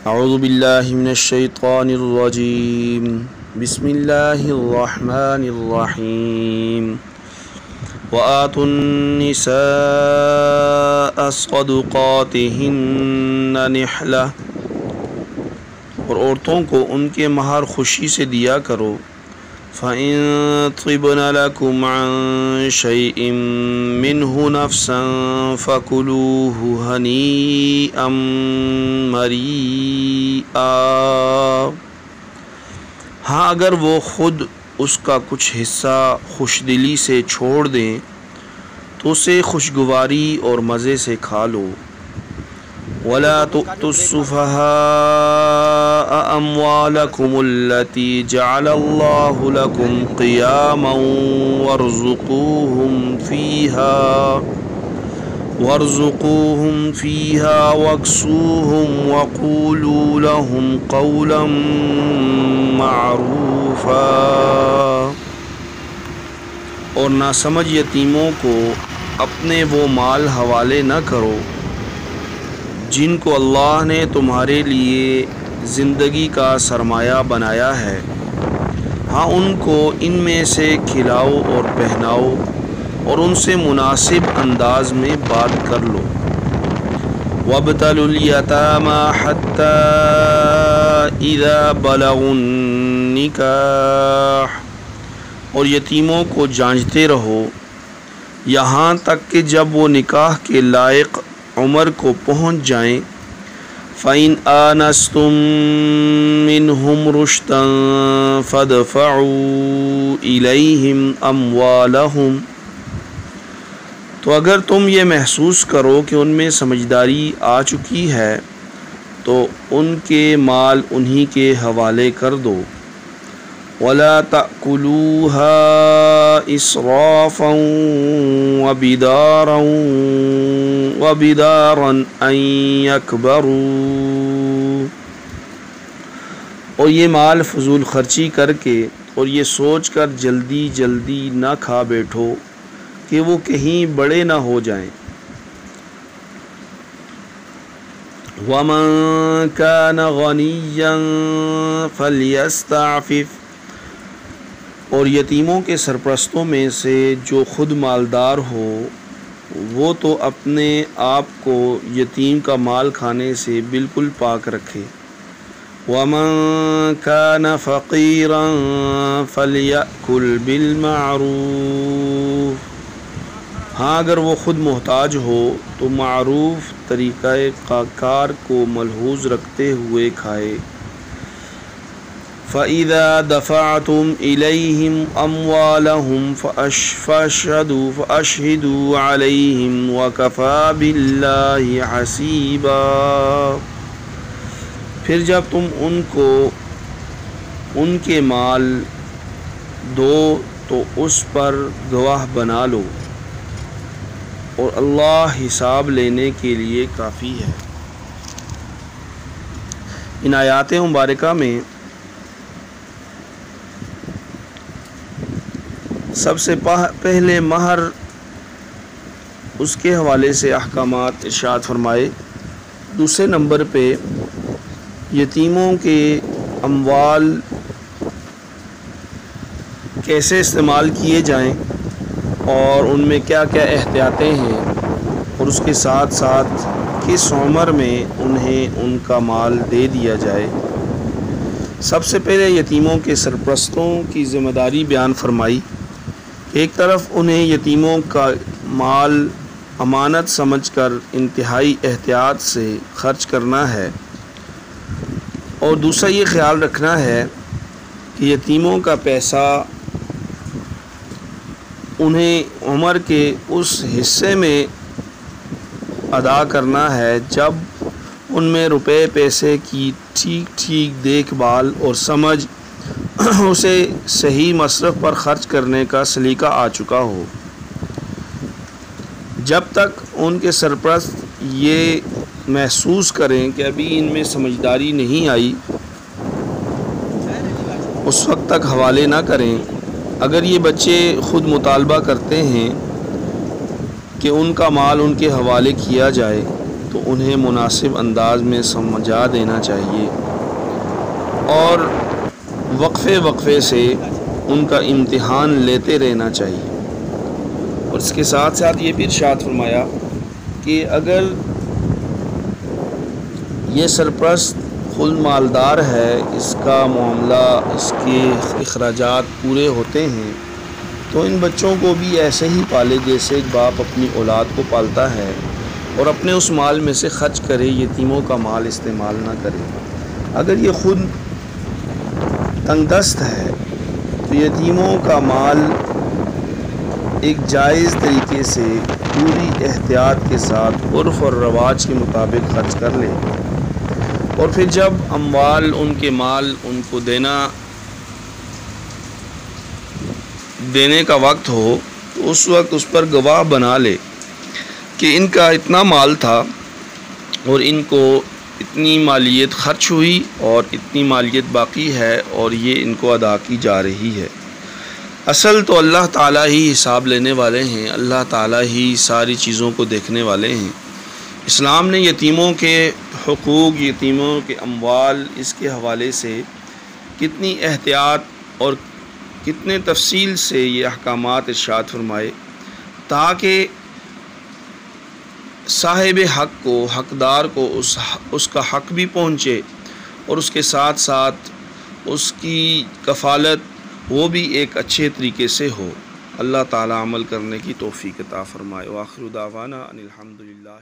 اعوذ باللہ من الشیطان الرجیم بسم اللہ الرحمن الرحیم وآتوا النساء صدقاتہن نحلہ، اور عورتوں کو ان کے مہر خوشی سے دیا کرو۔ فَإِن طِبْنَ لَكُمْ عَن شَيْءٍ مِّنْهُ نَفْسًا فَكُلُوهُ هَنِيئًا مَرِيئًا۔ ہاں اگر وہ خود اس کا کچھ حصہ خوش دلی سے چھوڑ دیں تو اسے خوشگواری اور مزے سے کھا لو۔ وَلَا تُؤْتُوا السُّفَهَاءَ أَمْوَالَكُمُ الَّتِي جَعَلَ اللَّهُ لَكُمْ قِيَامًا وَارْزُقُوهُمْ فِيهَا وَاكْسُوهُمْ وَقُولُوا لَهُمْ قَوْلًا مَّعْرُوفًا۔ اور ناسمجھ یتیموں کو اپنے وہ مال حوالے نہ کرو جن کو اللہ نے تمہارے لیے زندگی کا سرمایہ بنایا ہے، ہاں ان کو ان میں سے کھلاؤ اور پہناؤ اور ان سے مناسب انداز میں بات کر لو۔ وَابْتَلُوا الْيَتَامَىٰ حَتَّىٰ إِذَا بَلَغُوا النِّكَاحَ، اور یتیموں کو جانچتے رہو یہاں تک کہ جب وہ نکاح کے لائق عمر کو پہنچ جائیں۔ فَإِنْ آنَسْتُم مِّنْهُمْ رُشْدًا فَادْفَعُوا إِلَيْهِمْ أَمْوَالَهُمْ، تو اگر تم یہ محسوس کرو کہ ان میں سمجھداری آ چکی ہے تو ان کے مال انہی کے حوالے کر دو۔ وَلَا تَأْكُلُوهَا إِسْرَافًا وَبِدَارًا أَن يَكْبَرُوا، اور یہ مال فضول خرچی کر کے اور یہ سوچ کر جلدی جلدی نہ کھا بیٹھو کہ وہ کہیں بڑے نہ ہو جائیں۔ وَمَن كَانَ غَنِيًّا فَلْيَسْتَعْفِفْ، اور یتیموں کے سرپرستوں میں سے جو خود مالدار ہو وہ تو اپنے آپ کو یتیم کا مال کھانے سے بالکل پاک رکھے۔ وَمَن كَانَ فَقِيرًا فَلْيَأْكُلْ بِالْمَعْرُوفِ، ہاں اگر وہ خود محتاج ہو تو معروف طریقہ کار کو ملحوظ رکھتے ہوئے کھائے۔ فَإِذَا دَفَعْتُمْ إِلَيْهِمْ أَمْوَالَهُمْ فَأَشْهِدُوا عَلَيْهِمْ وَكَفَى بِاللَّهِ حَسِيبًا، پھر جب تم ان کو ان کے مال دو تو اس پر گواہ بنا لو، اور اللہ حساب لینے کے لیے کافی ہے۔ ان آیات مبارکہ میں سب سے پہلے مہر اس کے حوالے سے احکامات ارشاد فرمائے، دوسرے نمبر پہ یتیموں کے اموال کیسے استعمال کیے جائیں اور ان میں کیا کیا احتیاطیں ہیں، اور اس کے ساتھ ساتھ کس عمر میں انہیں ان کا مال دے دیا جائے۔ سب سے پہلے یتیموں کے سرپرستوں کی ذمہ داری بیان فرمائی۔ ایک طرف انہیں یتیموں کا مال امانت سمجھ کر انتہائی احتیاط سے خرچ کرنا ہے، اور دوسرا یہ خیال رکھنا ہے کہ یتیموں کا پیسہ انہیں عمر کے اس حصے میں ادا کرنا ہے جب ان میں روپے پیسے کی ٹھیک ٹھیک دیکھ بھال اور سمجھ اسے صحیح مصرف پر خرچ کرنے کا سلیقہ آ چکا ہو۔ جب تک ان کے سرپرست یہ محسوس کریں کہ ابھی ان میں سمجھداری نہیں آئی اس وقت تک حوالے نہ کریں۔ اگر یہ بچے خود مطالبہ کرتے ہیں کہ ان کا مال ان کے حوالے کیا جائے تو انہیں مناسب انداز میں سمجھا دینا چاہیے اور وقفے وقفے سے ان کا امتحان لیتے رہنا چاہیے۔ اور اس کے ساتھ ساتھ یہ بھی ارشاد فرمایا کہ اگر یہ سرپرست خود مالدار ہے، اس کا معاملہ، اس کے اخراجات پورے ہوتے ہیں، تو ان بچوں کو بھی ایسے ہی پالے جیسے ایک باپ اپنی اولاد کو پالتا ہے، اور اپنے اس مال میں سے خرچ کرے، یتیموں کا مال استعمال نہ کرے۔ اگر یہ خود تنگ دست ہے تو یتیموں کا مال ایک جائز طریقے سے پوری احتیاط کے ساتھ عرف اور رواج کے مطابق خرچ کر لے، اور پھر جب اموال ان کے مال ان کو دینے کا وقت ہو تو اس وقت اس پر گواہ بنا لے کہ ان کا اتنا مال تھا اور ان کو اتنی مالیت خرچ ہوئی اور اتنی مالیت باقی ہے اور یہ ان کو ادا کی جا رہی ہے۔ اصل تو اللہ تعالیٰ ہی حساب لینے والے ہیں، اللہ تعالیٰ ہی ساری چیزوں کو دیکھنے والے ہیں۔ اسلام نے یتیموں کے حقوق، یتیموں کے اموال، اس کے حوالے سے کتنی احتیاط اور کتنے تفصیل سے یہ احکامات ارشاد فرمائے تاکہ صاحب حق کو، حقدار کو اس کا حق بھی پہنچے، اور اس کے ساتھ ساتھ اس کی کفالت وہ بھی ایک اچھے طریقے سے ہو۔ اللہ تعالی عمل کرنے کی توفیق عطا فرمائے۔ وآخر دعوانا ان الحمد للہ۔